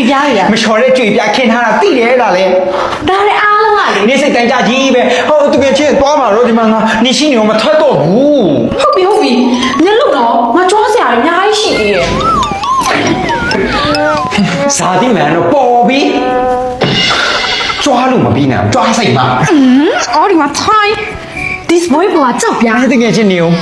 ပြားရမလျှော်တဲ့ကြွေပြားခင်းထားတာသိတယ်ဒါလေဒါလည်းအားလုံးကလေနေစိတ်တန်ကြကြီးပဲဟိုတကယ်ချင်းသွားမှာတော့ဒီမှာငါနေရှိနေတော့မထွက်တော့ဘူးဟုတ်ပြီညလုံးတော့ငါကြွားစရာအများကြီးရှိသေးတယ်ဇာတိမန်တော့ပေါ်ပြီကြွားလို့မပြီးနိုင်ကြွားစိတ်မှာအော်ဒီမှာထိုင် this boy ကကြောက်ပြားတကယ်ချင်းနေအောင်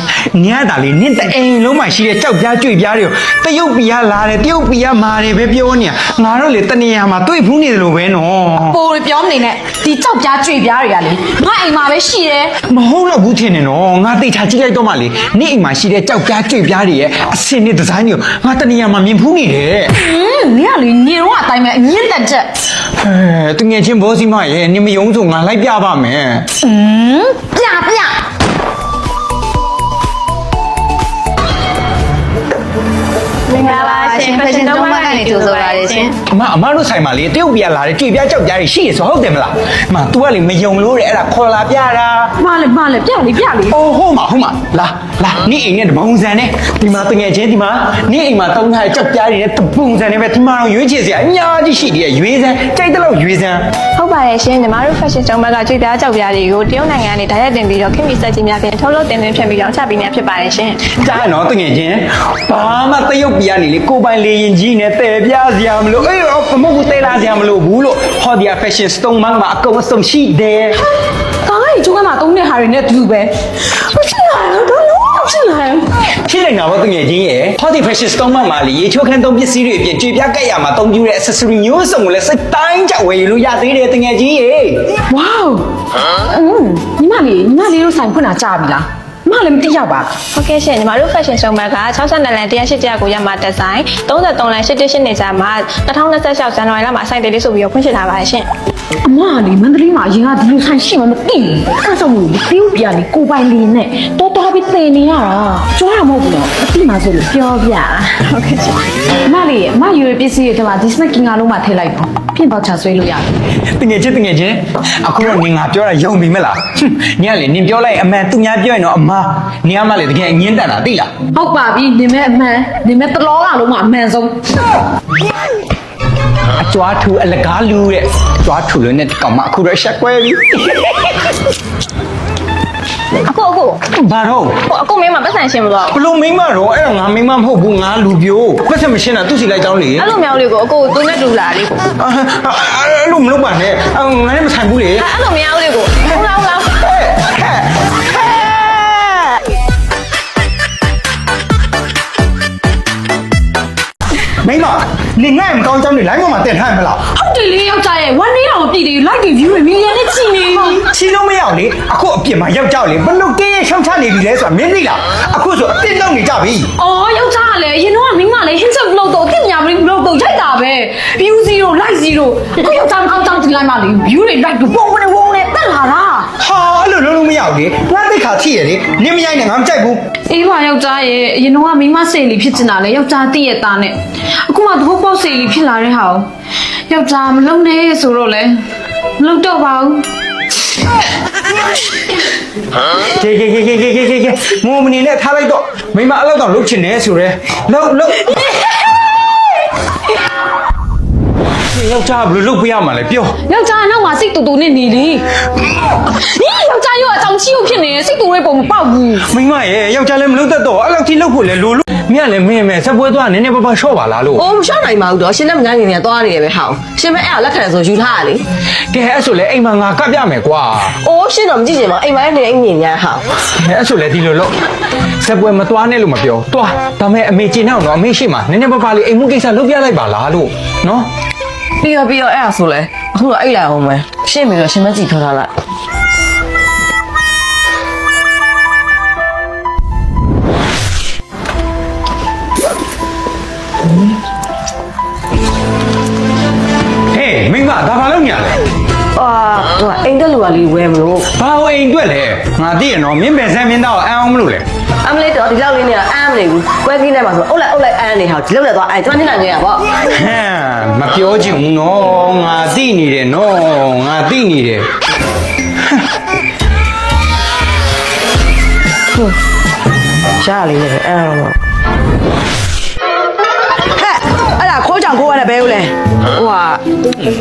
ညတာလေနင့်တအိမ်လုံးမှာရှိတဲ့ကြောက်ပြားကြွေပြားတွေကိုတရုတ်ပြည်ကလာတယ်တရုတ်ပြည်ကမာတယ်ပဲပြောနေငါတို့လေတနေရာမှာတွေ့ဘူးနေတယ်လို့ပဲနော်ပိုးပြောမနေနဲ့ဒီကြောက်ပြားကြွေပြားတွေကလေငါအိမ်မှာပဲရှိတယ်မဟုတ်တော့ဘူးထင်နေနော်ငါသိချာကြည့်လိုက်တော့မှလေနင့်အိမ်မှာရှိတဲ့ကြောက်ပြားကြွေပြားတွေရဲ့အစင်နဲ့ဒီဇိုင်းတွေကိုငါတနေရာမှာမြင်ဖူးနေတယ်နင်ကလေနေတော့အတိုင်းပဲအမြင့်တက်ချက်တငယ်ချင်းဘောစီမရဲ့နင်မယုံဆိုငါလိုက်ပြပါမယ်ပြမင်္ဂလာရှင်ဖက်ရှင်တော့မကနေကြိုဆိုပါရရှင်အမတို့ဆိုင်မှာလေတရုတ်ပြည်လာတဲ့ကြွေပြားကြောက်ပြားတွေရှိရဆိုဟုတ်တယ်မလားतूကလေမယုံလို့တဲ့အဲ့ဒါခေါ်လာပြတာမလေပြလေအိုးဟုတ်မှာလာနင့်အိမ်နဲ့တပုံစံနဲ့ဒီမှာတငယ်ချင်းဒီမှာနင့်အိမ်မှာတောင်းထားတဲ့ကြောက်ပြားတွေနဲ့တပုံစံနဲ့ပဲဒီမှာတော့ရွေးချယ်စရာအများကြီးရှိတယ်ရွေးစမ်းကြိုက်တဲ့လောက်ရွေးစမ်းဟုတ်ပါတယ်ရှင်ညီမတို့ fashion ကျောင်းဘက်ကကြွေပြားကြောက်ပြားတွေကိုတရုတ်နိုင်ငံကနေဓာတ်ရိုက်တင်ပြီးတော့ခင်မီဆက်ကြီးများဖြင့်ထုတ်လုပ်တင်သွင်းဖြန့်ပြီးတော့ချပေးနေဖြစ်ပါတယ်ရှင်ကြားရနော်တငယ်ချင်းဘာမှတရုတ်ပြည်ကနေလေကိုပိုင်လေရင်ကြီးနဲ့တဲပြားစရာမလိုအေးမဟုတ်ဘူးတဲလာစရာမလိုဘူးလို့ဟောဒီ fashion stone မှာအကုန်အစုံရှိတယ်ကားကြီးကျိုးကမှာတုံးတဲ့ဟာတွေနဲ့တူပဲဖြစ်လာတော့ဖြစ်လိုက်တာဗောတငယ်ချင်းရဲ့ဟောဒီ fashion stone မှာလေရေချိုးခန်းသုံးပစ္စည်းတွေအပြင်ကြွေပြားကက်ရမှာတုံးပြတဲ့ accessory မျိုးစုံကိုလည်းစိတ်တိုင်းကြဝယ်လို့ရသေးတယ်တငယ်ချင်းရဲ့ wow ညီမလေးတို့ဆိုင်ဖွင့်တာကြာပြီလားမလည်းမသိရပါဟုတ်ကဲ့ရှင်ညီမတို့ fashion show မှာက62လန်108ကိုရမှာတက်ဆိုင်33လန်88နေကြမှာ2026ဇန်နဝါရီလမှာဆိုင်တယ်လေးဆိုပြီးဖွင့်ချထားပါတယ်ရှင်အမလေးမန္တလေးမှာအရင်ကဒီလိုဆိုင်ရှိမှမသိဘူးအဲ့ဆိုလို့တရုတ်ပြည်ကနေကိုပိုင်လေးနဲ့တော်ပြီးသင်နေရတာကြွားရမဟုတ်ဘူးနော်အတိမှဆိုလို့ပြောပြဟုတ်ကဲ့ရှင်အမလေးအမယူရပစ္စည်းတွေထဲမှာဒီ snack ကင်္ဂါလုံးမှာထည့်လိုက်ပါပြင်ပေါချဆွဲလို့ရတယ်တငယ်ချင်းအခုတော့နင်ငါပြောတာယုံပြီမလားနင်ကလေနင်ပြောလိုက်အမှန်သူများပြောရင်တော့အမားနင်ကမှလေတကယ်အငင်းတန်တာသိလားဟုတ်ပါပြီနင်မဲအမှန်နင်မဲတလောကလုံးမှာအမှန်ဆုံးအကြွားထူအလကားလူတဲ့ကြွားထူလို့နဲ့ကောင်မအခုတော့ရှက်ကွဲပြီအခုဘာတော့အခုမင်းမပတ်စံရှင်းမလို့ဘလို့မင်းမတော့အဲ့တော့ငါမင်းမမဟုတ်ဘူးငါလူပြိုးပတ်စံမရှင်းတာသူ့စီလိုက်တောင်းလေအဲ့လိုမျိုးလေးကိုအခုသူနဲ့တူလာလေးကိုအဲ့လိုမလုပ်ပါနဲ့ငါလည်းမဆိုင်ဘူးလေအဲ့လိုမရဘူးလေးကိုဟုတ်လားမိမနင်ငါ့မကောင်းကြောင်းနေ line ပေါ်မှာတင်ထားရမလားဟုတ်တယ်လေယောက်ျားရဲ့1 day တော့ပြည့်တယ် like တွေ view တွေမြင်ရတဲ့ချီနေပြီချီလို့မရအောင်လေအခုအပြင်မှာယောက်ျားလေဘလို့ကင်းရှောင်းချနေပြီလဲဆိုတာမင်းသိလားအခုဆိုအတင်းလောက်နေကြပြီအော်ယောက်ျားကလည်းရင်တော့မိမလည်း hint ဘလို့တော့တင်ညာဘလို့တော့ရိုက်တာပဲ view 0 like 0အခုယောက်ျားကောင်းကြောင်းဒီ line မှာလေ view တွေ like တွေပုံနေတက်လာတာဟာအဲ့လိုလုံးမရအောင်လေငါသိခါထိရလေနင်မရိုက်နဲ့ငါမကြိုက်ဘူးအေးပါယောက်ျားရဲ့ရင်တော့မိမစေလီဖြစ်ချင်တာလေယောက်ျားတည့်ရတာနဲ့အခုမှသဘောပေါက်စေလီဖြစ်လာတဲ့ဟာယောက်ျားမလုံနဲ့ဆိုတော့လေမလုံတော့ပါဘူးကေမိုးမနေနဲ့ထားလိုက်တော့မိမအဲ့လောက်တော့လှုပ်ချင်နေဆိုရဲလှုပ်ယောက်ျားဘယ်လိုလုပ်ပြရမှာလဲပြောယောက်ျားနောက်မှာစိတ်တူတူနဲ့နေလေယောက်ျားရောအကြောင်းချီကိုဖြစ်နေစိတ်တူရဲ့ပုံမပေါက်ဘူးမိမရဲ့ယောက်ျားလည်းမလုပ်တတ်တော့အဲ့လောက်ထိလုပ်ဖို့လဲလိုမင်းကလည်းမင်းဆက်ပွဲသွားနည်းနည်းပါးပါရှော့ပါလားလို့အိုးမရှော့နိုင်ပါဘူးတော့ရှင်နဲ့မငန်းငင်နေသွားနေရပဲဟောင်းရှင်မအဲ့လက်ခံရဆိုယူထားရလေကဲအဲ့ဆိုလဲအိမ်မှာငါကပ်ပြမယ်ကွာအိုးရှင်တော့မကြည့်ချင်ပါအိမ်မှာနေအိမ်မြင်ညာဟောင်းအဲ့ဆိုလဲဒီလိုလုပ်ဆက်ပွဲမသွားနဲ့လို့မပြောသွားဒါမဲ့အမေကျင်တော့အမေရှိမှနည်းနည်းပါးပါလေးအိမ်မှုကိစ္စလုပ်ပြလိုက်ပါလားလို့နော်ပြီးတော့အဲ့ဒါဆိုလဲအခုတော့အိတ်လာအောင်မယ်ရှင်းပြီးတော့ရှင်မကြည့်ထားလိုက်ဟေးမင်းကဒါဘာလုပ်ညာလဲသူကအိမ်တက်လူကလေးဝဲမလို့ဘာလို့အိမ်တွက်လဲငါသိရနော်မင်းပဲဆန်းမင်းတော့အမ်းအောင်မလို့လဲအမလေးတော့ဒီလောက်လေးနဲ့အမ်းမနေဘူးကွဲကြီးနဲ့မှာဆိုအုပ်လိုက်အမ်းနေဟာဒီလောက်နဲ့တော့ကျွန်တော်ညနေရပေါ့ဟမ်မပြောချင်ဘူးနော်ငါသိနေတယ်နော်ငါသိနေတယ်ရှားလေးနဲ့အမ်းတော့ဟဲ့အဲ့ဒါခိုးကြောင်ခိုးရတဲ့ဘဲဦးလဲ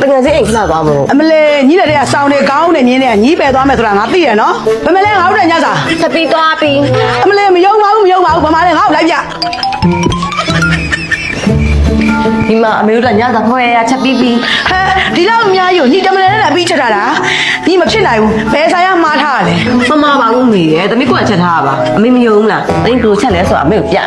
တကယ်စိအိမ်ခဏသွားမလို့ အမလေးညီတဲ့ကစောင်းနေကောင်းနေမြင်းနေညီးပယ်သွားမယ်ဆိုတာငါသိရနော်ဗမလဲငါတို့တဲ့ညစာ ချက်ပြီးသွားပြီး အမလေးမယုံပါဘူးဗမာလည်းငါ့ကိုလိုက်ပြ ဒီမှာအမေတို့ကညစာဖွဲ့ရချက်ပြီးပြီး ဟဲဒီလောက်အများကြီးကိုညီတမလဲနဲ့ပြီးချက်ထားတာဒီမဖြစ်နိုင်ဘူးဘယ်ဆိုင်ရမှားထားရလဲ မမပါဘူးမေရဲ့တမီးကချက်ထားပါအမေမယုံဘူးလားအင်းတို့ချက်လဲဆိုအမေကိုပြ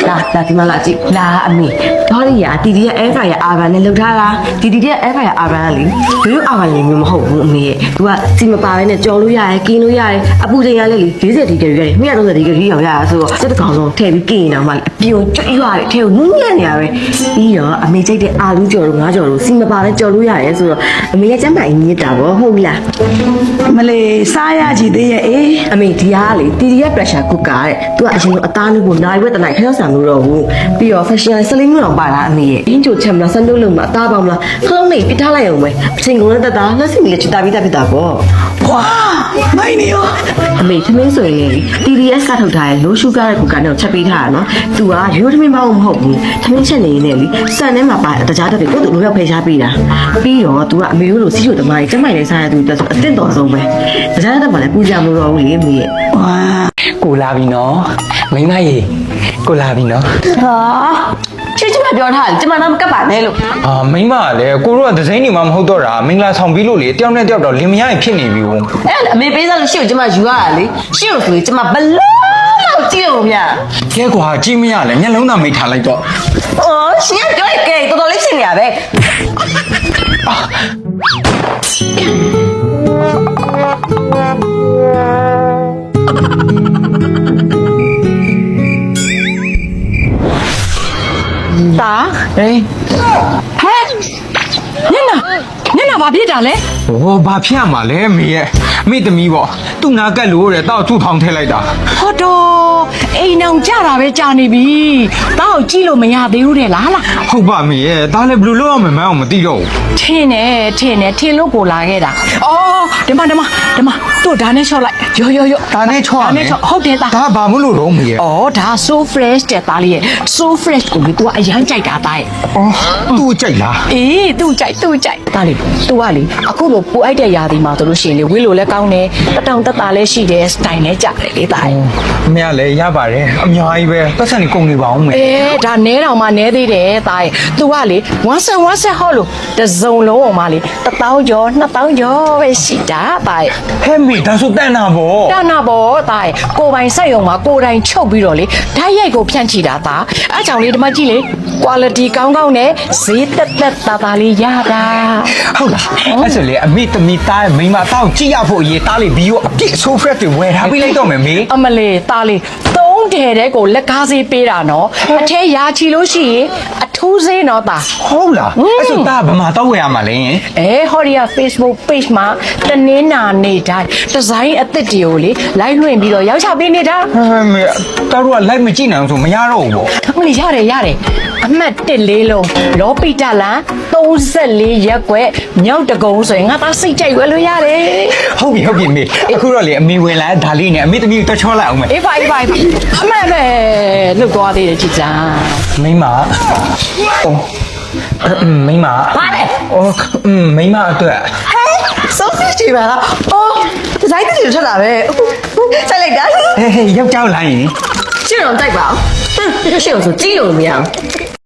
လာဒီမှာလာကြည့်လာအမေတော်ရီယာတီတီရဲ့အဲဖာရဲ့အာဘန်နဲ့လှုပ်ထားတာတီတီရဲ့အဲဖာရဲ့အာဘန်ကလေရိုးအာဘန်လေးမျိုးမဟုတ်ဘူးအမေရဲ့သူကစီမပါဘဲနဲ့ကြော်လို့ရတယ်ကင်းလို့ရတယ်အပူချိန်ရလဲလေ40ဒီဂရီရတယ်130ဒီဂရီရောက်ရတာဆိုတော့စက်တကောင်လုံးထည့်ပြီးကင်းနေတာမှအပြိုကျွတ်ရတယ်ထဲကိုနူးညံ့နေရပဲပြီးတော့အမေကြိတ်တဲ့အာလူးကြော်တို့ငါးကြော်တို့စီမပါဘဲကြော်လို့ရတယ်ဆိုတော့အမေရဲ့ကျမ်းမာရေးမြစ်တာဗောဟုတ်လား အမလေးစားရကြည့်သေးရဲ့အေး အမေဒီဟာလေတီတီရဲ့ pressure cooker တဲ့သူကအရင်ကအသားလေးကိုနိုင်ဝက်တနိုင်ခရောက်ဆံလို့တော့ဘူးပြီးတော့ fashion စလင်းမျိုးတော့ပါတာအမေရဲ့အင်းချိုချက်မလားဆန်းလုံးလုံးမအသားပေါင်းမလားခလုံးလေးပြထားလိုက်အောင်ပဲအချိန်ကုန်တဲ့သားလက်စင်လေးချစ်တာပြီးတာဖြစ်တာပေါ့ ဝါမိုင်းနေရော အမေသမင်းဆိုရင် TDS ကထုတ်ထားတဲ့ low sugar တဲ့ cooker နဲ့ချက်ပေးထားတာနော်သူကရိုးသမင်းမဟုတ်ဘူးသမင်းချက်နေနေလေစံထဲမှာပါတကြားတက်ပြီးကိုယ်တို့လိုရောက်ဖယ်ရှားပေးတာပြီးတော့သူကအမေတို့လိုစီးချိုသမားကြီးကျမိုင်လေးစားရသူတက်ဆိုအသင့်တော်ဆုံးပဲတကြားတက်မှာလည်းပူကြမလို့တော့ဘူးလေအမေရဲ့ ဝါ ကိုလာပြီနော်မိမရေကိုလာပြီနော် ဟာချစ်ချစ်မပြောထားတယ်ကျမတော့မကပ်ပါနဲ့လို့ အာမိမကလည်းကိုတို့ကဒဇိန်းနေမှမဟုတ်တော့တာမင်္ဂလာဆောင်ပြီးလို့လေတယောက်နဲ့တယောက်တော့လင်မယားဖြစ်နေပြီဘူး အဲ့အမေပေးစားလို့ရှေ့ကိုကျမယူရတာလေရှေ့ကိုဆိုရင်ကျမဘလို့ကြည့်လို့မရ ကဲကွာကြည့်မရလဲမျက်လုံးသားမိတ်ထားလိုက်တော့ အော်ရှင်ကပြောရကဲတော်တော်လေးရှင်းနေရပဲတာ ဟေး ဟဲ့ညနာဘာဖြစ်တာလဲ ဟောဘာဖြစ်ရမှာလဲမေရဲ့မိသမီးပေါ့သူ့နာကက်လို့တဲ့တောက်သူ့ထောင်ထည့်လိုက်တာ ဟောတော့အိမ်အောင်ကြတာပဲကြာနေပြီတောက်ကြည့်လို့မရသေးဘူးတဲ့လား ဟုတ်ပါမေရဲ့ဒါလည်းဘယ်လိုလုပ်ရမှန်းအောင်မသိတော့ဘူး ထင်းလို့ကိုလာခဲ့တာအော်ဒီမှာတို့ဒါနဲ့ချော့လိုက်ရော ဒါနဲ့ချော့ရမယ် ဟုတ်တယ်သား ဒါဘာမလို့တော့မေရဲ့ အော်ဒါ so fresh တဲ့သားလေးရဲ့ so fresh ကိုလေ तू အရန်ကြိုက်တာသားရဲ့ အော်သူ့ကြိုက်လား အေးသူ့ကြိုက်သားလေး तू ကလေအခုလိုပူအိုက်တဲ့ຢာဒီမှာတို့လို့ရှိရင်လေဝေးလို့လည်းကောင်းတယ်တတောင်တက်တာလည်းရှိတယ် style လည်းကြတယ်လေသားရဲ့ အမေကလည်းရပါတယ်အများကြီးပဲပတ်စံနေကုန်နေပါအောင်မေ အေးဒါနဲတောင်မှနဲသေးတယ်သားရဲ့ तू ကလေ1 set ဟောလို့တစုံလုံးအောင်မလေး1000ကျော်2000ကျော်ပဲရှိတာသားရဲ့ ဟဲ့မေဒါဆိုတန်တာပေါ့ တနာဘောသားရဲ့ကိုယ်ပိုင်စက်ရုံမှာကိုယ်တိုင်ချုပ်ပြီးတော့လေဓာတ်ရိုက်ကိုဖြန့်ချီတာသားအဲကြောင့်လေဒီမှာကြည့်လေ quality ကောင်းနဲ့ဈေးတက်သားလေးရတာ ဟုတ်လားအဲ့ဆိုလေအမေသမီးသားရဲ့မိန်းမတောက်ကြည့်ရဖို့အရေးသားလေးဘီကိုအပြည့်ဆိုးဖရက်တွေဝယ်ထားပေးလိုက်တော့မယ်မေ အမလေးသားလေး3ထည်တဲ့ကိုလက်ကားစေးပေးတာနော်အထဲရာချီလို့ရှိရင်အထူးစေးနော်သား ဟုတ်လားအဲ့ဆိုသားဗမာတော့ဝယ်ရမှာလေ ဟော်ရီယာ Facebook page မှာတနင်္လာနေ့တိုင်းဒီဇိုင်းအသစ်တွေကိုလေလိုက်လွှင့်ပြီးတော့ရောက်ချပေးနေတာ မေတော်တို့ကလိုက်မကြည့်နိုင်ဘူးဆိုမရတော့ဘူးပေါ့ မလေးရတယ်အမှတ်14လုံးလောပိတလန်34ရက်ွယ်မြောက်တကုံဆိုရင်ငါသားစိတ်ကြိုက်ွယ်လို့ရတယ် ဟုတ်ပြီမေအခုတော့လေအမေဝင်လာဒါလေးနဲ့အမေသမီးကိုတော့ချောလိုက်အောင်မေ အေးပါအမှန်ပဲလှုပ်သွားသေးတယ်ကြည်ကြာ မိန်းမအော်မိန်းမ ဘာလဲ အော်မိန်းမအတွက် ဟဲ့စိုးစစ်ချီပါလားအော်ဒီဇိုင်းတစ်ချီထွက်လာပဲဆိုင်လိုက်တာ ဟေးယောက်ျောက်လိုက်ရင် ရှင်းတော့တိုက်ပါအောင်ရှင်းအောင်ဆိုကြည့်လို့မရအောင်